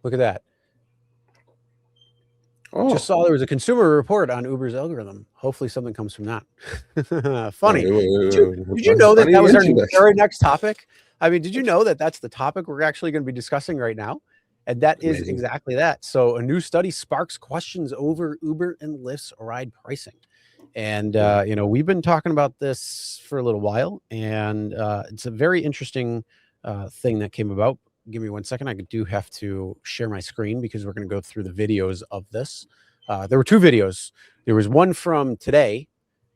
Look at that. Oh. Just saw there was a Consumer Report on Uber's algorithm. Hopefully something comes from that. Funny. Did you know that was our very next topic? I mean, did you know that that's the topic we're actually going to be discussing right now? And that is exactly that. So a new study sparks questions over Uber and Lyft's ride pricing. And, you know, we've been talking about this for a little while, and it's a very interesting thing that came about. Give me 1 second. I do have to share my screen because we're going to go through the videos of this. There were 2 videos. There was one from today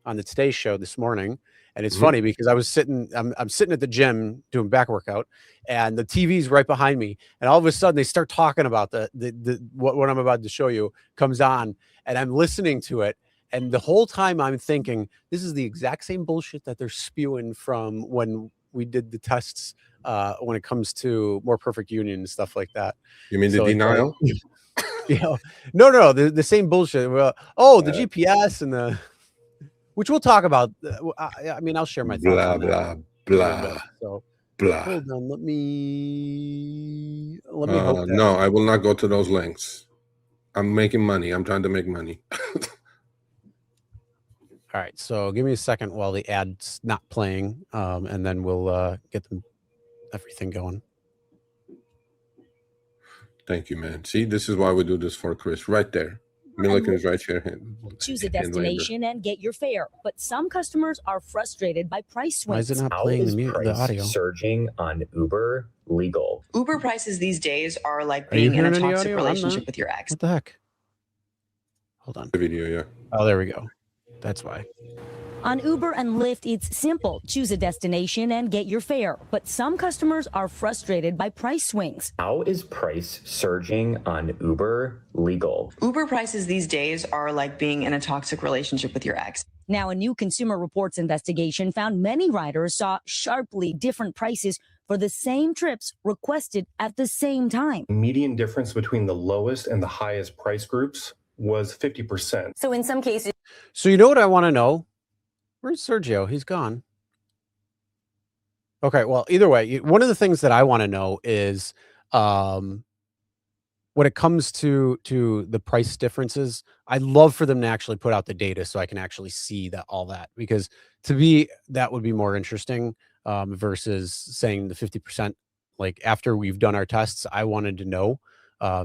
on the Today Show this morning. And it's funny because I was sitting, I'm sitting at the gym doing back workout, and the TV's right behind me. And all of a sudden they start talking about what I'm about to show you comes on, and I'm listening to it. And the whole time I'm thinking, this is the exact same bullshit that they're spewing from when we did the tests when it comes to More Perfect Union and stuff like that. You mean the denial? You know, no, the same bullshit. The GPS and the, which we'll talk about. I mean, I'll share my thoughts. Blah. So, blah. Hold on, let me hope that. No, I will not go to those links. I'm making money. I'm trying to make money. All right, so give me a second while the ad's not playing, and then we'll get everything going. Thank you, man. See, this is why we do this for Chris. Right there. Milliken's right here. Choose a destination and get your fare, but some customers are frustrated by price swings. Why is it not playing the audio? Surging on Uber legal. Uber prices these days are like being in a toxic relationship with your ex. What the heck? Hold on. The video, yeah. Oh, there we go. That's why. On Uber and Lyft, it's simple. Choose a destination and get your fare. But some customers are frustrated by price swings. How is price surging on Uber legal? Uber prices these days are like being in a toxic relationship with your ex. Now, a new Consumer Reports investigation found many riders saw sharply different prices for the same trips requested at the same time. The median difference between the lowest and the highest price groups was 50%. So in some cases... So you know what I want to know? Where's Sergio? He's gone. Okay, well, either way, one of the things that I want to know is when it comes to the price differences, I'd love for them to actually put out the data so I can actually see all that, because to me, that would be more interesting versus saying the 50%. Like after we've done our tests, I wanted to know.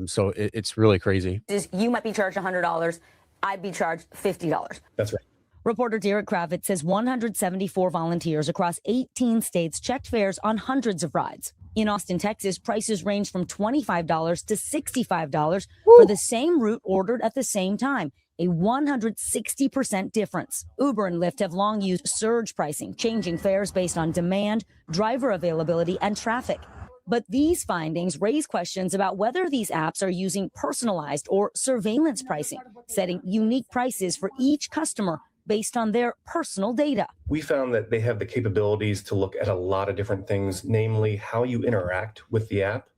So it's really crazy. You might be charged $100. I'd be charged $50. That's right. Reporter Derek Kravitz says 174 volunteers across 18 states checked fares on hundreds of rides. In Austin, Texas, prices range from $25 to $65 for the same route ordered at the same time, a 160% difference. Uber and Lyft have long used surge pricing, changing fares based on demand, driver availability, and traffic. But these findings raise questions about whether these apps are using personalized or surveillance pricing, setting unique prices for each customer based on their personal data. We found that they have the capabilities to look at a lot of different things, namely how you interact with the app,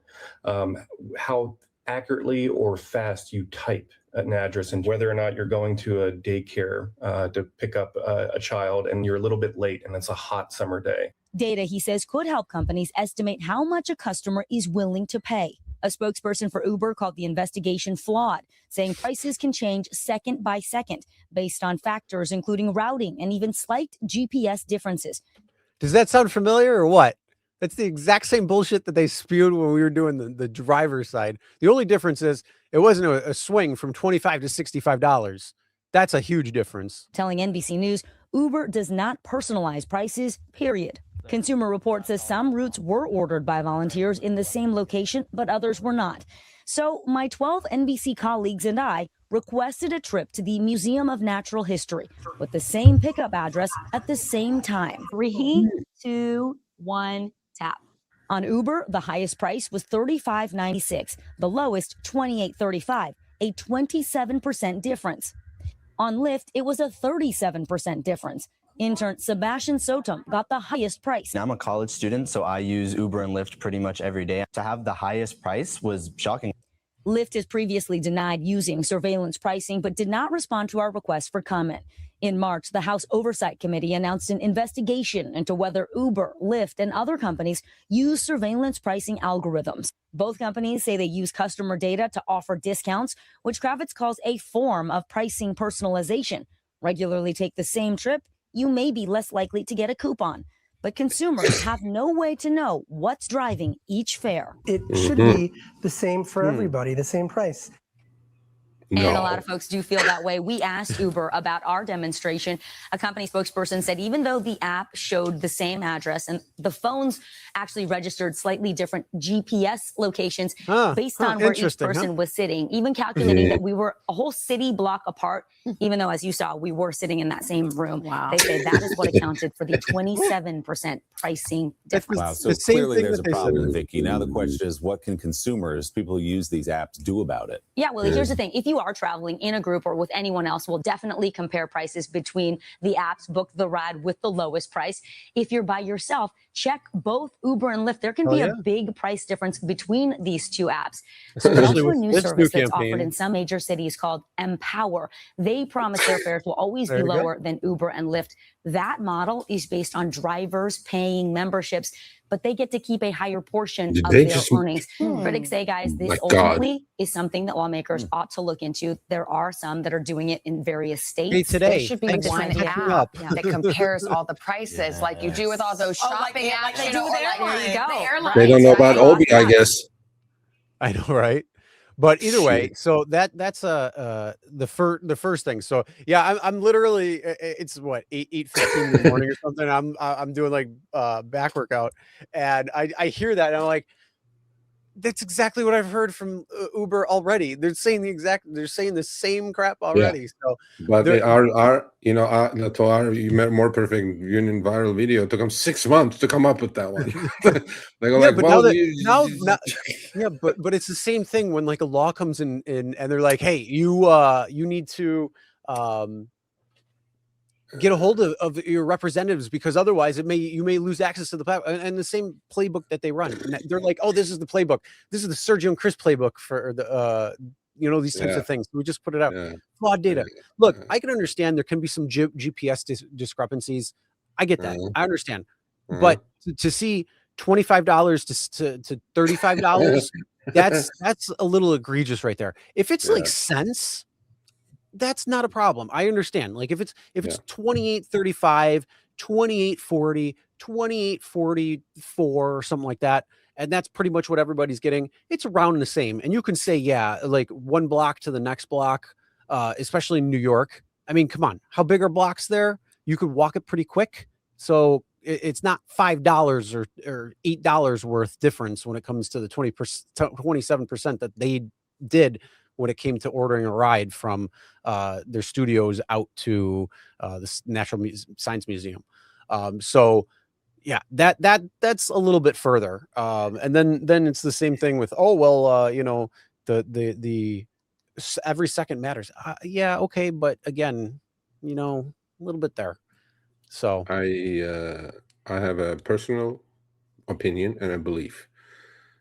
how accurately or fast you type an address, and whether or not you're going to a daycare to pick up a child and you're a little bit late and it's a hot summer day. Data, he says, could help companies estimate how much a customer is willing to pay. A spokesperson for Uber called the investigation flawed, saying prices can change second by second based on factors including routing and even slight GPS differences. Does that sound familiar or what? That's the exact same bullshit that they spewed when we were doing the driver's side. The only difference is it wasn't a swing from $25 to $65. That's a huge difference. Telling NBC News, Uber does not personalize prices, period. Consumer Reports says some routes were ordered by volunteers in the same location, but others were not. So my 12 NBC colleagues and I requested a trip to the Museum of Natural History with the same pickup address at the same time. 3, 2, 1, tap. On Uber, the highest price was $35.96, the lowest $28.35, a 27% difference. On Lyft, it was a 37% difference. Intern Sebastian Sotom got the highest price. I'm a college student, so I use Uber and Lyft pretty much every day. To have the highest price was shocking. Lyft has previously denied using surveillance pricing, but did not respond to our request for comment. In March, the House Oversight Committee announced an investigation into whether Uber, Lyft, and other companies use surveillance pricing algorithms. Both companies say they use customer data to offer discounts, which Kravitz calls a form of pricing personalization. Regularly take the same trip, you may be less likely to get a coupon. But consumers have no way to know what's driving each fare. It should be the same for everybody, the same price. And a lot of folks do feel that way. We asked Uber about our demonstration. A company spokesperson said even though the app showed the same address and the phones actually registered slightly different GPS locations based on where each person was sitting, even calculating that we were a whole city block apart, even though, as you saw, we were sitting in that same room. Wow. They say that is what accounted for the 27% pricing difference. Wow, so clearly there's a problem, Vicky. Now the question is, what can consumers, people who use these apps, do about it? Yeah, Willie, here's the thing. If you are traveling in a group or with anyone else, we'll definitely compare prices between the apps, book the ride with the lowest price. If you're by yourself, check both Uber and Lyft. There can be a big price difference between these two apps. So that's a new service that's offered in some major cities called Empower. They promise their fares will always be lower than Uber and Lyft. That model is based on drivers paying memberships, but they get to keep a higher portion of their earnings. Critics say, guys, this ultimately is something that lawmakers ought to look into. There are some that are doing it in various states. There should be one app that compares all the prices, like you do with all those shopping apps. They do with the airlines. They don't know about Obi, I guess. I know, right? But either way, so that's the first thing. So yeah, I'm literally, it's what 8:15 in the morning or something. I'm doing like back workout, and I hear that and I'm like, that's exactly what I've heard from Uber already. They're saying the same crap already. So, but they are to our more perfect union viral video. It took them 6 months to come up with that one. They go like, but but it's the same thing when like a law comes in and they're like, hey, you need to get a hold of your representatives, because otherwise you may lose access to the platform. And the same playbook that they run, and they're like, oh, this is the playbook, this is the Sergio and Chris playbook for the these types of things. We just put it out. Flawed data. Look, I can understand there can be some GPS discrepancies. I get that. I understand. But to see $25 to $35, that's a little egregious right there. If it's like cents, that's not a problem. I understand. Like if it's $28.35, $28.40, $28.44 or something like that, and that's pretty much what everybody's getting, it's around the same. And you can say, like one block to the next block, especially in New York. I mean, come on, how big are blocks there? You could walk it pretty quick. So it's not $5 or $8 worth difference when it comes to the 27% that they did when it came to ordering a ride from their studios out to the National Science Museum. So yeah, that's a little bit further. And then it's the same thing with, the every second matters. Yeah, okay, but again, a little bit there. So I have a personal opinion and a belief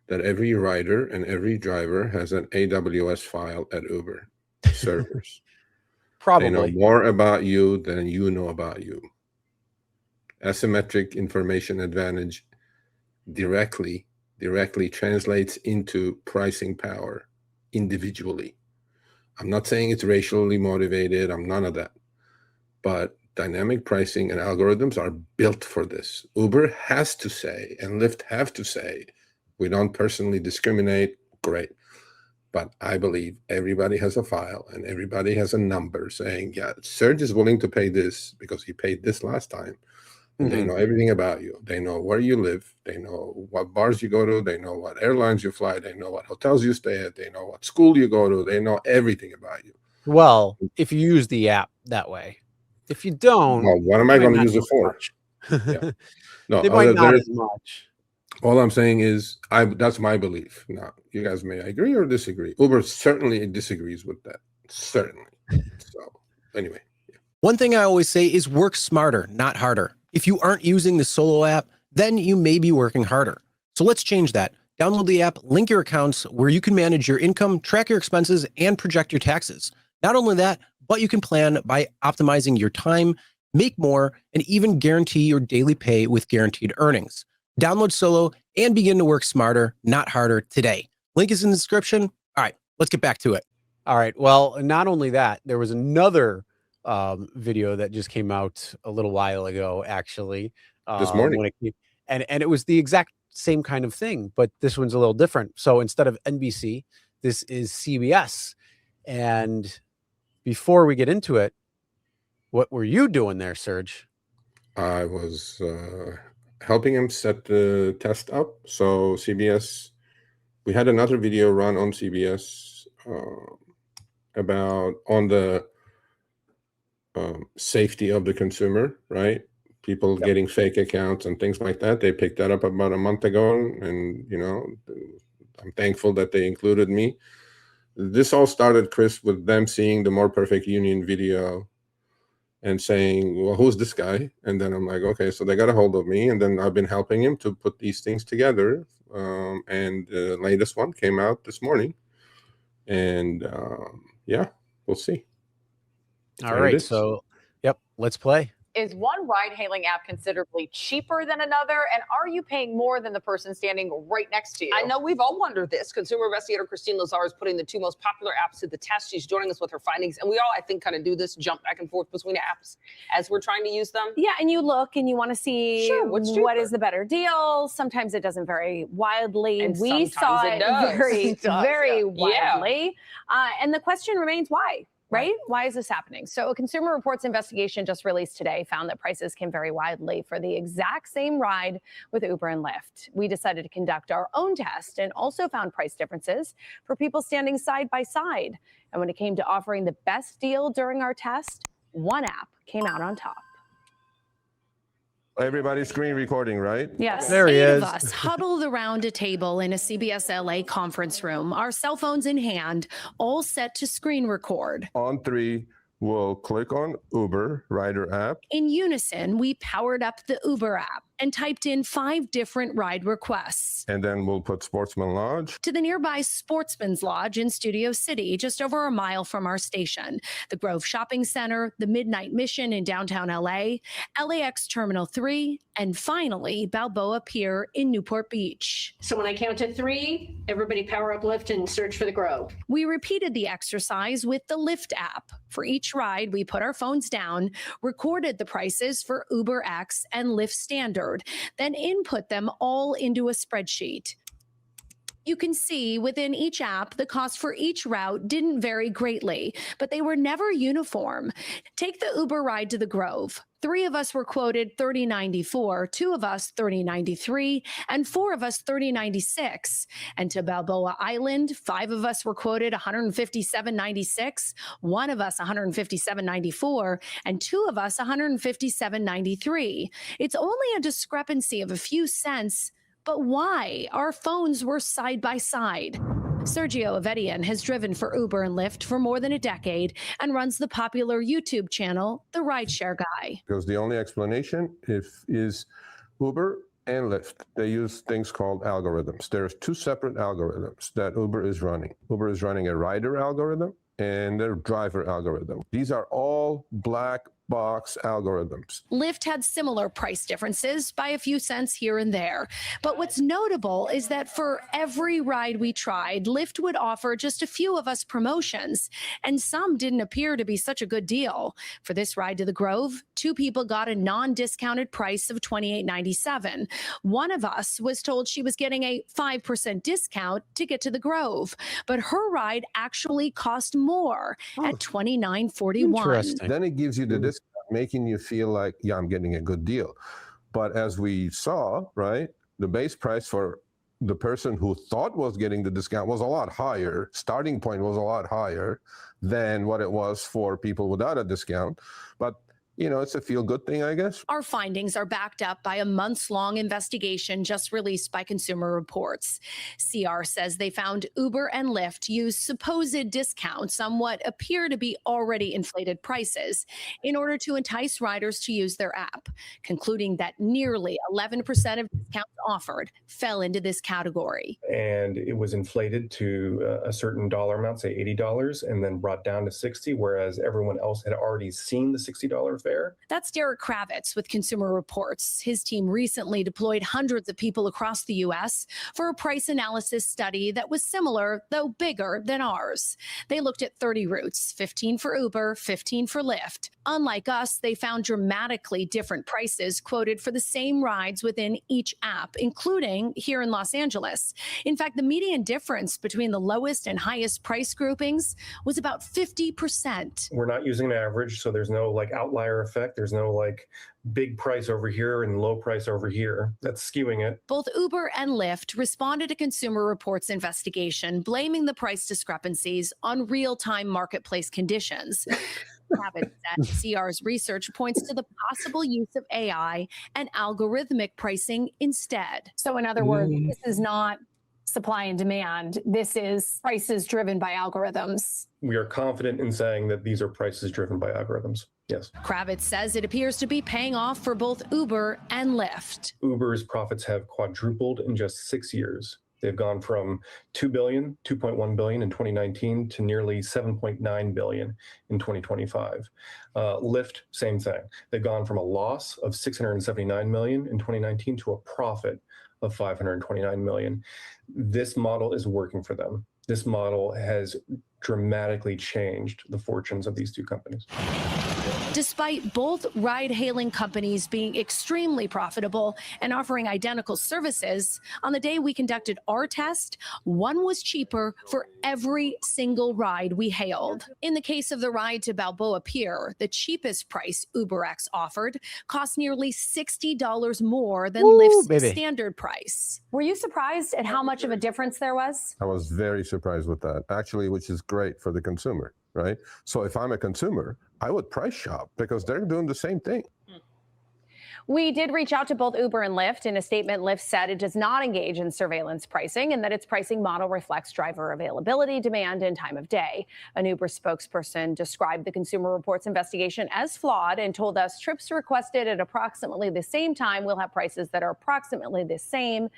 that every rider and every driver has an AWS file at Uber servers. Probably. They know more about you than you know about you. Asymmetric information advantage directly translates into pricing power individually. I'm not saying it's racially motivated. I'm none of that. But dynamic pricing and algorithms are built for this. Uber has to say, and Lyft have to say, we don't personally discriminate. Great. But I believe everybody has a file and everybody has a number saying, yeah, Serge is willing to pay this because he paid this last time. And they know everything about you. They know where you live. They know what bars you go to. They know what airlines you fly. They know what hotels you stay at. They know what school you go to. They know everything about you. Well, if you use the app that way. If you don't, well, what am I going to use it for? No, they might not as much. All I'm saying is, that's my belief. Now, you guys may agree or disagree. Uber certainly disagrees with that. Certainly. So, anyway. One thing I always say is work smarter, not harder. If you aren't using the Solo app, then you may be working harder. So let's change that. Download the app, link your accounts where you can manage your income, track your expenses, and project your taxes. Not only that, but you can plan by optimizing your time, make more, and even guarantee your daily pay with guaranteed earnings. Download Solo and begin to work smarter, not harder today. Link is in the description. All right, let's get back to it. All right. Well, not only that, there was another video that just came out a little while ago, actually. This morning. And it was the exact same kind of thing, but this one's a little different. So instead of NBC, this is CBS. And before we get into it, what were you doing there, Serge? I was helping him set the test up. So CBS, we had another video run on CBS about on the safety of the consumer, right? People getting fake accounts and things like that. They picked that up about a month ago, and you know, I'm thankful that they included me. This all started, Chris, with them seeing the More Perfect Union video and saying, well, who's this guy? And then I'm like, okay, so they got a hold of me, and then I've been helping him to put these things together. And the latest one came out this morning, and yeah, we'll see. All right, so yep, let's play. Is one ride-hailing app considerably cheaper than another? And are you paying more than the person standing right next to you? I know we've all wondered this. Consumer investigator Christine Lazar is putting the two most popular apps to the test. She's joining us with her findings. And we all, I think, kind of do this jump back and forth between apps as we're trying to use them. Yeah, and you look and you want to see what is the better deal. Sometimes it doesn't vary wildly. And we saw it very wildly. And the question remains, why? Right? Why is this happening? So a Consumer Reports investigation just released today found that prices can vary widely for the exact same ride with Uber and Lyft. We decided to conduct our own test and also found price differences for people standing side by side. And when it came to offering the best deal during our test, one app came out on top. Everybody's screen recording, right? Yes. There he is. Eight of us huddled around a table in a CBS LA conference room, our cell phones in hand, all set to screen record. On 3, we'll click on Uber Rider app. In unison, we powered up the Uber app and typed in 5 different ride requests. And then we'll put Sportsman Lodge. To the nearby Sportsman's Lodge in Studio City, just over a mile from our station, the Grove Shopping Center, the Midnight Mission in downtown LA, LAX Terminal 3, and finally, Balboa Pier in Newport Beach. So when I count to 3, everybody power up Lyft and search for the Grove. We repeated the exercise with the Lyft app. For each ride, we put our phones down, recorded the prices for Uber X and Lyft Standard, then input them all into a spreadsheet. You can see within each app, the cost for each route didn't vary greatly, but they were never uniform. Take the Uber ride to the Grove. 3 of us were quoted $30.94, 2 of us $30.93, and 4 of us $30.96. And to Balboa Island, 5 of us were quoted $157.96, 1 of us $157.94, and 2 of us $157.93. It's only a discrepancy of a few cents, but why? Our phones were side by side. Sergio has driven for Uber and Lyft for more than a decade and runs the popular YouTube channel, The Rideshare Guy. Because the only explanation is Uber and Lyft. They use things called algorithms. There's 2 separate algorithms that Uber is running. Uber is running a rider algorithm and a driver algorithm. These are all black box algorithms. Lyft had similar price differences by a few cents here and there. But what's notable is that for every ride we tried, Lyft would offer just a few of us promotions, and some didn't appear to be such a good deal. For this ride to the Grove, 2 people got a non-discounted price of $28.97. One of us was told she was getting a 5% discount to get to the Grove, but her ride actually cost more at $29.41. Interesting. Then it gives you the discount, making you feel like, yeah, I'm getting a good deal. But as we saw, right, the base price for the person who thought was getting the discount was a lot higher. Starting point was a lot higher than what it was for people without a discount. But it's a feel-good thing, I guess. Our findings are backed up by a months-long investigation just released by Consumer Reports. CR says they found Uber and Lyft use supposed discounts on what appear to be already inflated prices in order to entice riders to use their app, concluding that nearly 11% of discounts offered fell into this category. And it was inflated to a certain dollar amount, say $80, and then brought down to $60, whereas everyone else had already seen the $60 fare. That's Derek Kravitz with Consumer Reports. His team recently deployed hundreds of people across the U.S. for a price analysis study that was similar, though bigger than ours. They looked at 30 routes, 15 for Uber, 15 for Lyft. Unlike us, they found dramatically different prices quoted for the same rides within each app, including here in Los Angeles. In fact, the median difference between the lowest and highest price groupings was about 50%. We're not using an average, so there's no outlier effect. There's no big price over here and low price over here. That's skewing it. Both Uber and Lyft responded to Consumer Reports investigation, blaming the price discrepancies on real-time marketplace conditions. CR's research points to the possible use of AI and algorithmic pricing instead. So in other words, this is not supply and demand. This is prices driven by algorithms. We are confident in saying that these are prices driven by algorithms. Yes. Kravitz says it appears to be paying off for both Uber and Lyft. Uber's profits have quadrupled in just 6 years. They've gone from $2.1 billion in 2019 to nearly $7.9 billion in 2025. Lyft, same thing. They've gone from a loss of $679 million in 2019 to a profit of $529 million. This model is working for them. This model has dramatically changed the fortunes of these two companies. Despite both ride-hailing companies being extremely profitable and offering identical services, on the day we conducted our test, one was cheaper for every single ride we hailed. In the case of the ride to Balboa Pier, the cheapest price UberX offered cost nearly $60 more than Lyft's standard price. Were you surprised at how much of a difference there was? I was very surprised with that, actually, which is great for the consumer, right? So if I'm a consumer, I would price shop because they're doing the same thing. We did reach out to both Uber and Lyft. In a statement, Lyft said it does not engage in surveillance pricing and that its pricing model reflects driver availability, demand, and time of day. An Uber spokesperson described the Consumer Reports investigation as flawed and told us trips requested at approximately the same time will have prices that are approximately the same.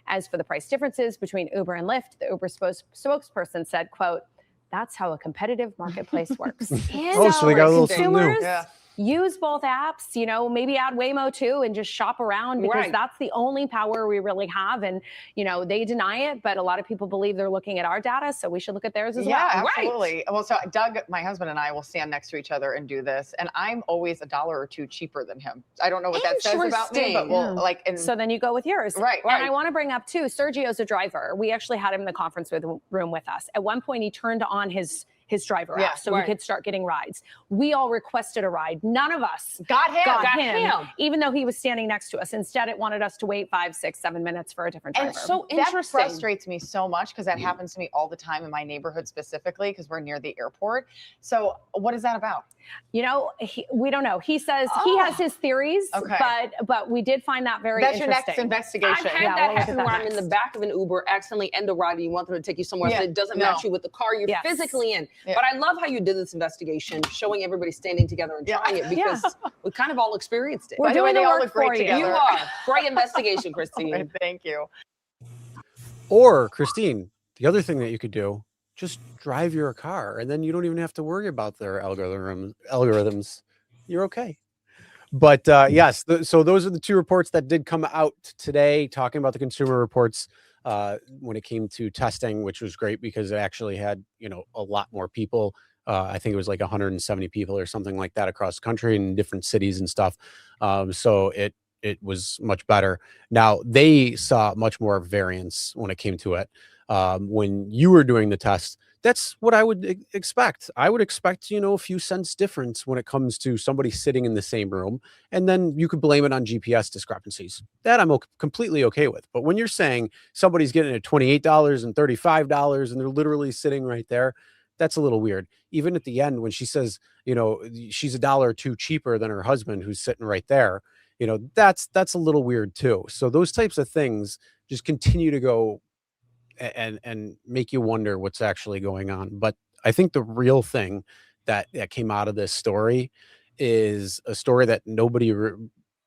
As for the price differences between Uber and Lyft, the Uber spokesperson said, quote, "That's how a competitive marketplace works." Oh, so they got a little something new. Yeah. Use both apps, maybe add Waymo too and just shop around because that's the only power we really have. And, they deny it, but a lot of people believe they're looking at our data. So we should look at theirs as well. Yeah, absolutely. Well, so Doug, my husband, and I will stand next to each other and do this. And I'm always $1 or $2 cheaper than him. I don't know what that says about me, but so then you go with yours. Right. And I want to bring up too, Sergio's a driver. We actually had him in the conference room with us. At one point, he turned on his driver app so we could start getting rides. We all requested a ride. None of us got him, even though he was standing next to us. Instead, it wanted us to wait 5, 6, 7 minutes for a different driver. And so interesting. That frustrates me so much because that happens to me all the time in my neighborhood specifically because we're near the airport. So what is that about? We don't know. He says he has his theories, but we did find that very interesting. That's your next investigation. I've had that happen where I'm in the back of an Uber, accidentally end a ride, and you want them to take you somewhere else, and it doesn't match you with the car you're physically in. Yeah. But I love how you did this investigation, showing everybody standing together and trying it because we kind of all experienced it. We're doing the all work look great for together. You are. Great investigation, Christine. Thank you. Or, Christine, the other thing that you could do, just drive your car and then you don't even have to worry about their algorithms. You're okay. But yes, so those are the two reports that did come out today talking about the Consumer Reports when it came to testing, which was great because it actually had, a lot more people. I think it was like 170 people or something like that across the country in different cities and stuff. So it was much better. Now, they saw much more variance when it came to it. When you were doing the test, that's what I would expect. I would expect, a few cents difference when it comes to somebody sitting in the same room, and then you could blame it on GPS discrepancies. That I'm completely okay with. But when you're saying somebody's getting it at $28 and $35 and they're literally sitting right there, that's a little weird. Even at the end when she says, you know, she's $1 or $2 cheaper than her husband who's sitting right there, you know, that's a little weird too. So those types of things just continue to go and make you wonder what's actually going on. But I think the real thing that came out of this story is a story that nobody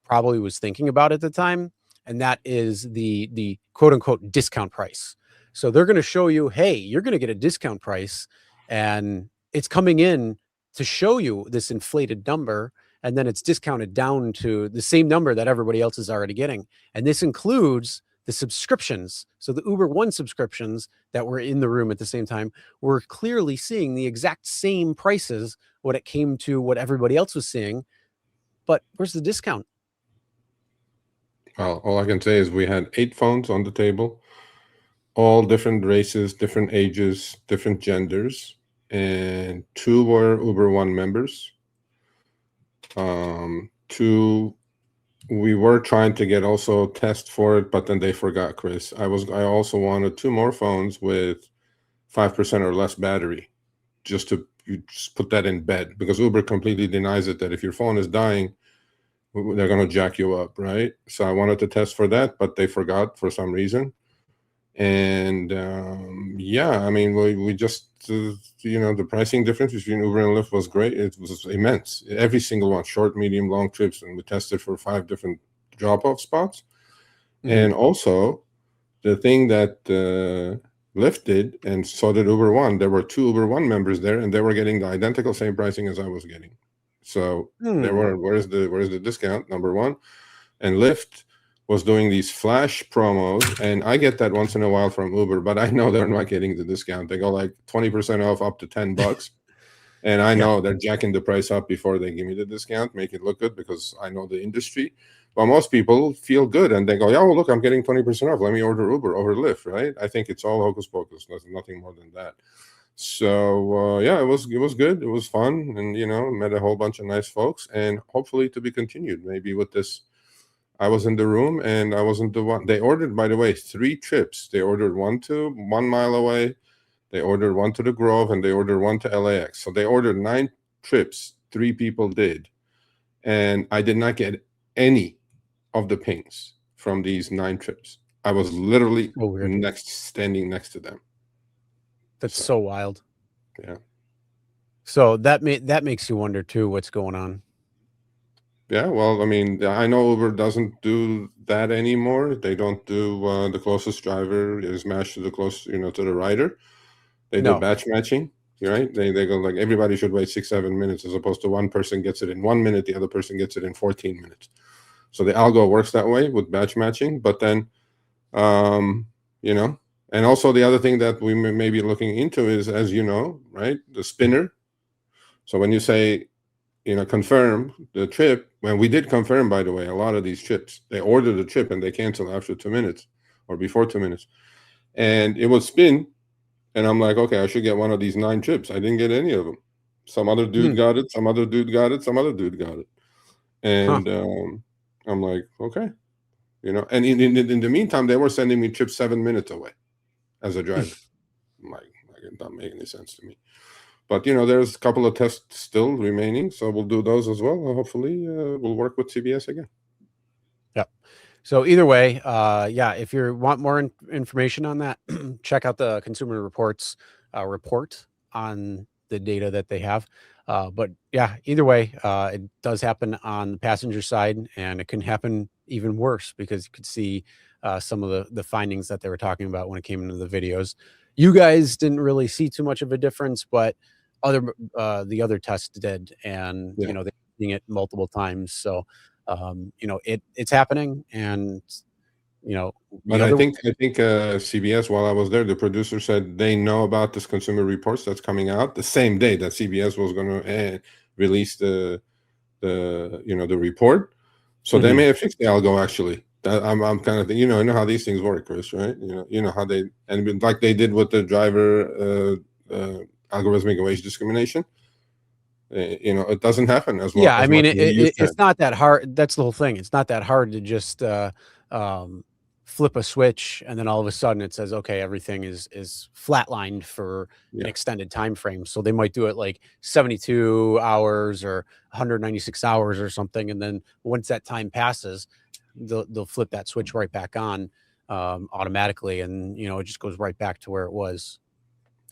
probably was thinking about at the time, and that is the quote unquote discount price. So they're going to show you, hey, you're going to get a discount price, and it's coming in to show you this inflated number, and then it's discounted down to the same number that everybody else is already getting. And this includes the subscriptions. So the Uber One subscriptions that were in the room at the same time were clearly seeing the exact same prices when it came to what everybody else was seeing. But where's the discount? Well, all I can say is we had 8 phones on the table, all different races, different ages, different genders, and 2 were Uber One members. 2 we were trying to get also test for it, but then they forgot, Chris. I also wanted 2 more phones with 5% or less battery, just to put that in bed, because Uber completely denies it, that if your phone is dying, they're going to jack you up, right? So I wanted to test for that, but they forgot for some reason. And yeah, I mean, we just, you know, the pricing difference between Uber and Lyft was great. It was immense. Every single one, short, medium, long trips, and we tested for 5 different drop-off spots. And also, the thing that Lyft did, and so did Uber One, there were 2 Uber One members there, and they were getting the identical same pricing as I was getting. So there were, where's the discount, number one? And Lyft was doing these flash promos, and I get that once in a while from Uber, but I know they're not getting the discount. They go like 20% off up to $10. And I know they're jacking the price up before they give me the discount, make it look good, because I know the industry. But most people feel good and they go, yeah, well, look, I'm getting 20% off. Let me order Uber over Lyft, right? I think it's all hocus pocus. There's nothing more than that. So yeah, it was good. It was fun, and you know, met a whole bunch of nice folks, and hopefully to be continued. Maybe with this, I was in the room and I wasn't the one. They ordered, by the way, 3 trips. They ordered 1 to 1 mile away, they ordered 1 to the Grove, and they ordered 1 to LAX. So they ordered 9 trips. 3 people did, and I did not get any of the pings from these 9 trips. I was literally standing next to them. That's so wild. Yeah. So that makes you wonder too, what's going on. Yeah, well, I mean, I know Uber doesn't do that anymore. They don't do the closest driver is matched to the close, you know, to the rider. They do batch matching, right? They go like everybody should wait 6-7 minutes, as opposed to one person gets it in 1 minute, the other person gets it in 14 minutes. So the algo works that way with batch matching. But then, you know, and also the other thing that we may be looking into is, as you know, right, the spinner. So when you say, you know, confirm the trip, when we did confirm, by the way, a lot of these trips, they ordered the trip and they cancel after 2 minutes or before 2 minutes, and it would spin, and I'm like, okay, I should get one of these 9 trips. I didn't get any of them. Some other dude got it, some other dude got it, some other dude got it, and I'm like, okay, you know. And in the meantime, they were sending me trips 7 minutes away as a driver. I'm like, it doesn't make any sense to me. But, you know, there's a couple of tests still remaining, so we'll do those as well. Hopefully, we'll work with CBS again. Yep. So either way, yeah, if you want more information on that, check out the Consumer Reports report on the data that they have. But yeah, either way, it does happen on the passenger side, and it can happen even worse, because you could see some of the findings that they were talking about when it came into the videos. You guys didn't really see too much of a difference, but the other tests did, and you know, they're seeing it multiple times. So you know, it's happening, and you know. But I think CBS, while I was there, the producer said they know about this Consumer Reports that's coming out the same day that CBS was going to release the you know, the report. So they may have fixed the algo actually. I'm kind of thinking, you know how these things work, Chris, right? You know how they, and like they did with the driver algorithmic wage discrimination. You know, it doesn't happen as well. Yeah, I mean, it's not that hard. That's the whole thing. It's not that hard to just flip a switch and then all of a sudden it says, okay, everything is flatlined for an extended time frame. So they might do it like 72 hours or 196 hours or something. And then once that time passes, they'll flip that switch right back on automatically. And, you know, it just goes right back to where it was.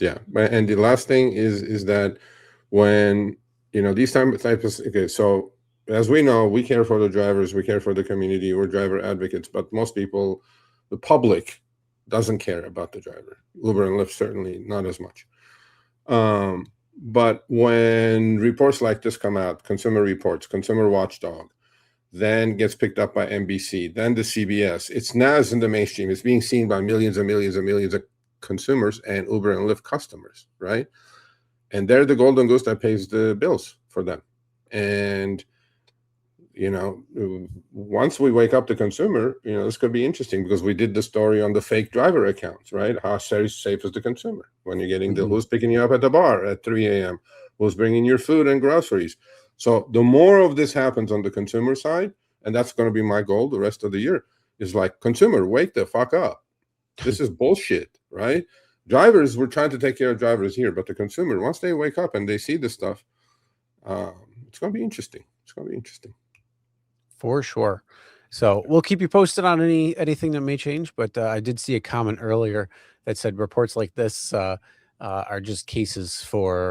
Yeah. And the last thing is that when, you know, these types of, okay, so as we know, we care for the drivers, we care for the community, we're driver advocates, but most people, the public, doesn't care about the driver. Uber and Lyft certainly not as much. But when reports like this come out, Consumer Reports, Consumer Watchdog, then gets picked up by NBC, then the CBS, it's now in the mainstream. It's being seen by millions and millions and millions of consumers and Uber and Lyft customers, right? And they're the golden goose that pays the bills for them. And you know, once we wake up the consumer, you know, this could be interesting because we did the story on the fake driver accounts, right? How safe is the consumer when you're getting who's picking you up at the bar at 3 a.m., who's bringing your food and groceries. So the more of this happens on the consumer side, and that's going to be my goal the rest of the year, is like, consumer, wake the fuck up. This is bullshit, right? Drivers, we're trying to take care of drivers here, but the consumer, once they wake up and they see this stuff, it's going to be interesting. It's going to be interesting. For sure. So we'll keep you posted on anything that may change. But I did see a comment earlier that said reports like this are just cases for